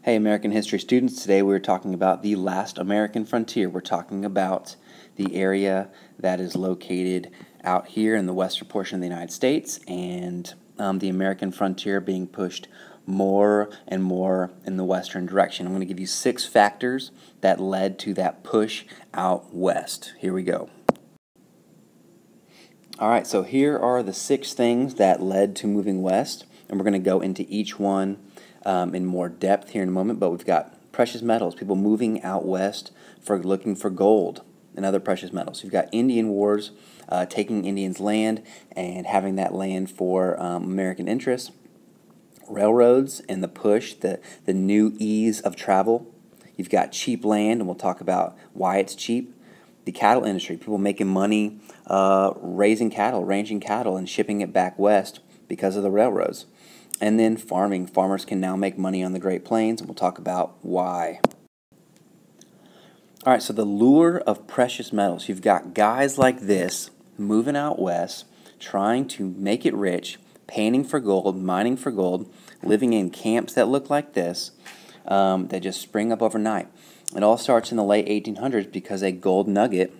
Hey, American history students, today we're talking about the last American frontier. We're talking about the area that is located out here in the western portion of the United States and the American frontier being pushed more and more in the western direction. I'm going to give you 6 factors that led to that push out west. Here we go. Alright, so here are the 6 things that led to moving west, and we're going to go into each one in more depth here in a moment. But we've got precious metals, people moving out west for looking for gold and other precious metals. You've got Indian wars, taking Indians' land and having that land for American interests. Railroads and the push, the new ease of travel. You've got cheap land, and we'll talk about why it's cheap. The cattle industry, people making money raising cattle, ranging cattle, and shipping it back west because of the railroads. And then farming. Farmers can now make money on the Great Plains, and we'll talk about why. Alright, so the lure of precious metals. You've got guys like this moving out west, trying to make it rich, panning for gold, mining for gold, living in camps that look like this, that just spring up overnight. It all starts in the late 1800s because a gold nugget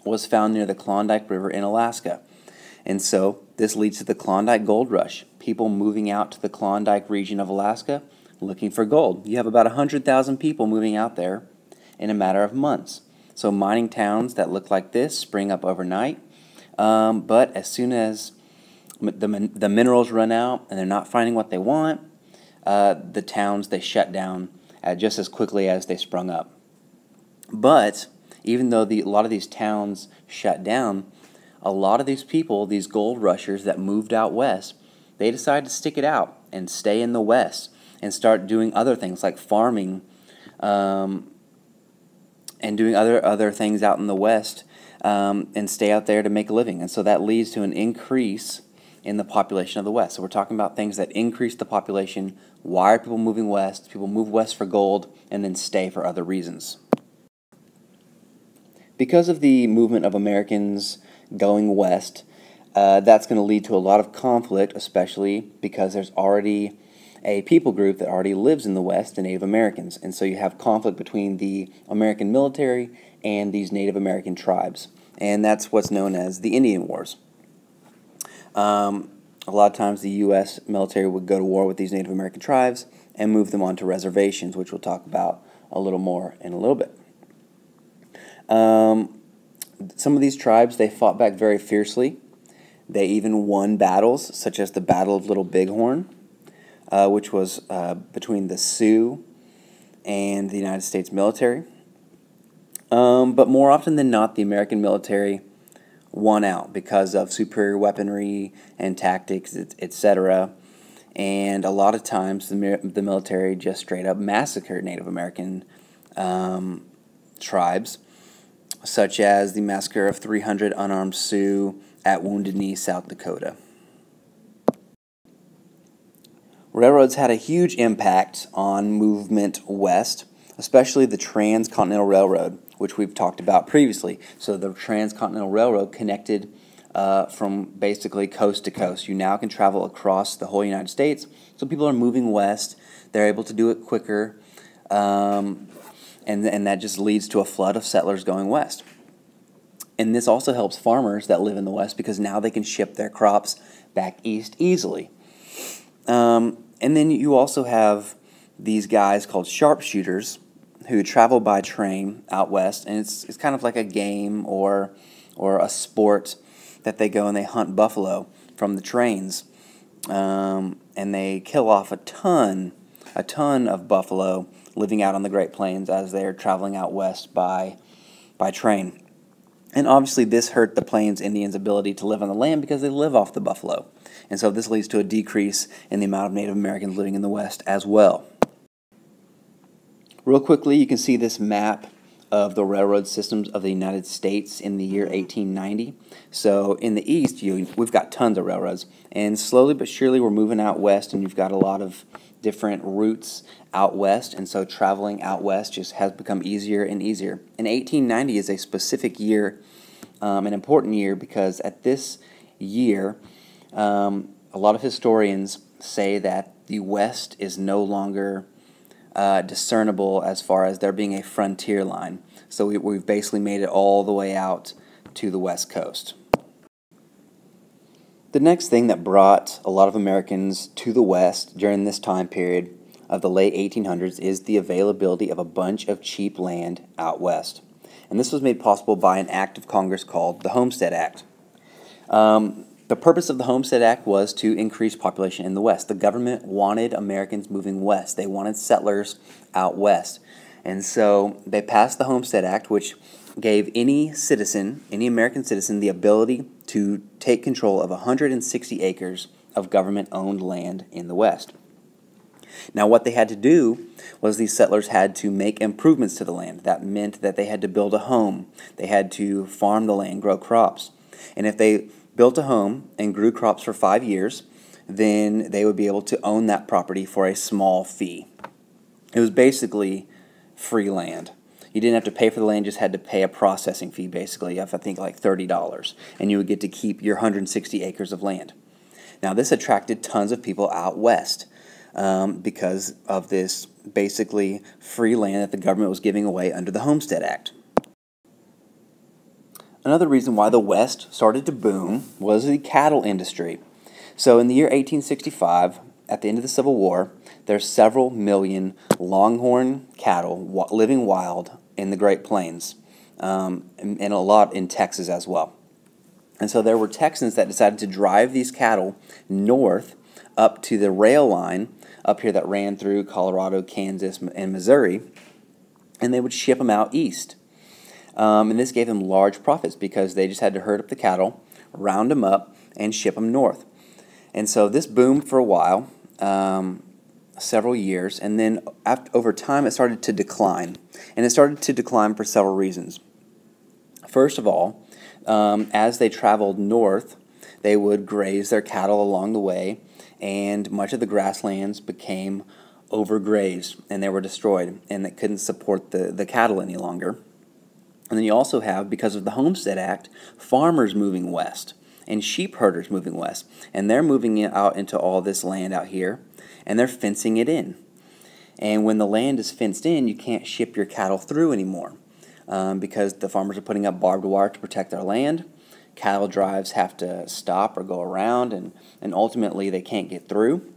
was found near the Klondike River in Alaska. And so this leads to the Klondike Gold Rush. People moving out to the Klondike region of Alaska looking for gold. You have about 100,000 people moving out there in a matter of months. So mining towns that look like this spring up overnight. But as soon as the minerals run out and they're not finding what they want, the towns, they shut down just as quickly as they sprung up. But even though a lot of these towns shut down, a lot of these people, these gold rushers that moved out west, they decided to stick it out and stay in the west and start doing other things like farming and doing other things out in the west and stay out there to make a living. And so that leads to an increase in the population of the west. So we're talking about things that increase the population. Why are people moving west? People move west for gold and then stay for other reasons. Because of the movement of Americans going west, that's going to lead to a lot of conflict, especially because there's already a people group that already lives in the West, the Native Americans. And so you have conflict between the American military and these Native American tribes. And that's what's known as the Indian Wars. A lot of times the U.S. military would go to war with these Native American tribes and move them onto reservations, which we'll talk about a little more in a little bit. Some of these tribes, they fought back very fiercely. They even won battles, such as the Battle of Little Bighorn, which was between the Sioux and the United States military. But more often than not, the American military won out because of superior weaponry and tactics, etc. And a lot of times, the military just straight up massacred Native American tribes, such as the massacre of 300 unarmed Sioux at Wounded Knee, South Dakota. Railroads had a huge impact on movement west, especially the Transcontinental Railroad, which we've talked about previously. So the Transcontinental Railroad connected from basically coast to coast. You now can travel across the whole United States, so people are moving west. They're able to do it quicker, and that just leads to a flood of settlers going west. And this also helps farmers that live in the west because now they can ship their crops back east easily. And then you also have these guys called sharpshooters who travel by train out west, and it's kind of like a game or a sport that they go and they hunt buffalo from the trains, and they kill off a ton of buffalo living out on the Great Plains as they're traveling out west by train. And obviously this hurt the Plains Indians' ability to live on the land because they live off the buffalo. And so this leads to a decrease in the amount of Native Americans living in the West as well. Real quickly, you can see this map of the railroad systems of the United States in the year 1890. So in the east, we've got tons of railroads. And slowly but surely we're moving out west, and you've got a lot of different routes out west, and so traveling out west just has become easier and easier. And 1890 is a specific year, an important year, because at this year, a lot of historians say that the West is no longer discernible as far as there being a frontier line. So we've basically made it all the way out to the West Coast. The next thing that brought a lot of Americans to the West during this time period of the late 1800s is the availability of a bunch of cheap land out west. And this was made possible by an act of Congress called the Homestead Act. The purpose of the Homestead Act was to increase population in the West. The government wanted Americans moving west. They wanted settlers out west. And so they passed the Homestead Act, which gave any citizen, any American citizen, the ability to take control of 160 acres of government-owned land in the West. Now, what they had to do was these settlers had to make improvements to the land. That meant that they had to build a home. They had to farm the land, grow crops. And if they built a home and grew crops for 5 years, then they would be able to own that property for a small fee. It was basically free land. You didn't have to pay for the land, just had to pay a processing fee, basically, of I think like $30, and you would get to keep your 160 acres of land. Now, this attracted tons of people out west because of this basically free land that the government was giving away under the Homestead Act. Another reason why the West started to boom was the cattle industry. So in the year 1865, at the end of the Civil War, there's several million longhorn cattle living wild in the Great Plains, and a lot in Texas as well. And so there were Texans that decided to drive these cattle north up to the rail line up here that ran through Colorado, Kansas, and Missouri, and they would ship them out east. And this gave them large profits because they just had to herd up the cattle, round them up, and ship them north. And so this boomed for a while, several years, and then over time it started to decline. And it started to decline for several reasons. First of all, as they traveled north, they would graze their cattle along the way, and much of the grasslands became overgrazed, and they were destroyed, and they couldn't support the cattle any longer. And then you also have, because of the Homestead Act, farmers moving west and sheep herders moving west. And they're moving out into all this land out here, and they're fencing it in. And when the land is fenced in, you can't ship your cattle through anymore because the farmers are putting up barbed wire to protect their land. Cattle drives have to stop or go around, and ultimately they can't get through.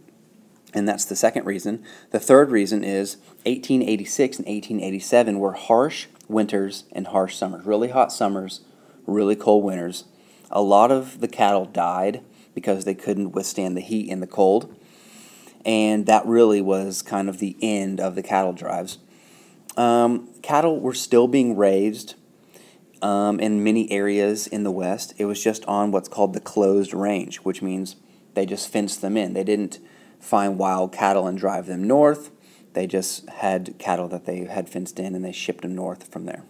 And that's the second reason. The third reason is 1886 and 1887 were harsh winters and harsh summers. Really hot summers, really cold winters. A lot of the cattle died because they couldn't withstand the heat and the cold. And that really was kind of the end of the cattle drives. Cattle were still being raised in many areas in the West. It was just on what's called the closed range, which means they just fenced them in. They didn't find wild cattle and drive them north. They just had cattle that they had fenced in, and they shipped them north from there.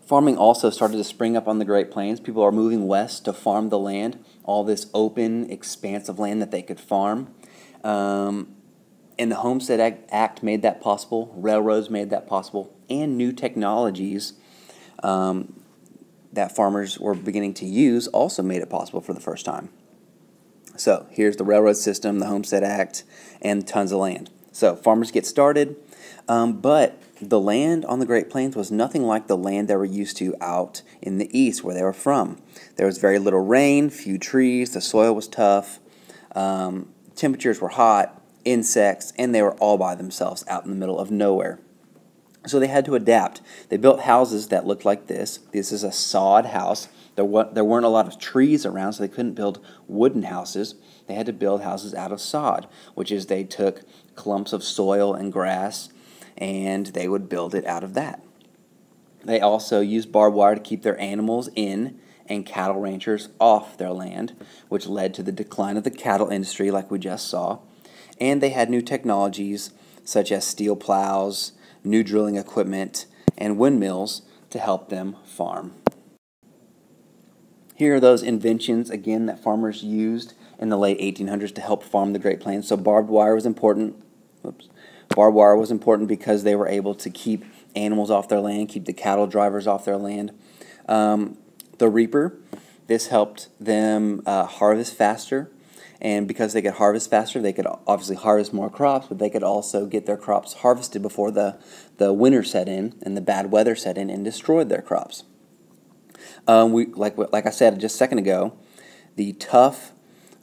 Farming also started to spring up on the Great Plains. People are moving west to farm the land, all this open, expansive land that they could farm. And the Homestead Act made that possible. Railroads made that possible. And new technologies that farmers were beginning to use also made it possible for the first time. So here's the railroad system, the Homestead Act, and tons of land. So farmers get started, but the land on the Great Plains was nothing like the land they were used to out in the east where they were from. There was very little rain, few trees, the soil was tough, temperatures were hot, insects, and they were all by themselves out in the middle of nowhere. So they had to adapt. They built houses that looked like this. This is a sod house. There weren't a lot of trees around, so they couldn't build wooden houses. They had to build houses out of sod, which is they took clumps of soil and grass, and they would build it out of that. They also used barbed wire to keep their animals in and cattle ranchers off their land, which led to the decline of the cattle industry like we just saw. And they had new technologies such as steel plows, new drilling equipment, and windmills to help them farm. Here are those inventions, again, that farmers used in the late 1800s to help farm the Great Plains. So barbed wire was important. Barbed wire was important because they were able to keep animals off their land, keep the cattle drivers off their land. The reaper, this helped them harvest faster And because they could harvest faster, they could obviously harvest more crops, but they could also get their crops harvested before the winter set in and the bad weather set in and destroyed their crops. Like I said just a second ago, the tough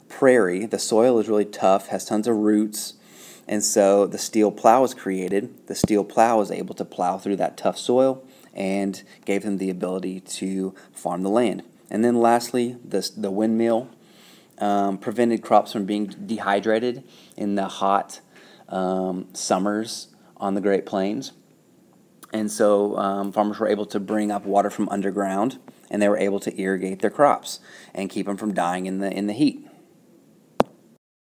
prairie, the soil is really tough, has tons of roots, and so the steel plow was created. The steel plow was able to plow through that tough soil and gave them the ability to farm the land. And then lastly, the windmill prevented crops from being dehydrated in the hot summers on the Great Plains. And so farmers were able to bring up water from underground, and they were able to irrigate their crops and keep them from dying in the heat.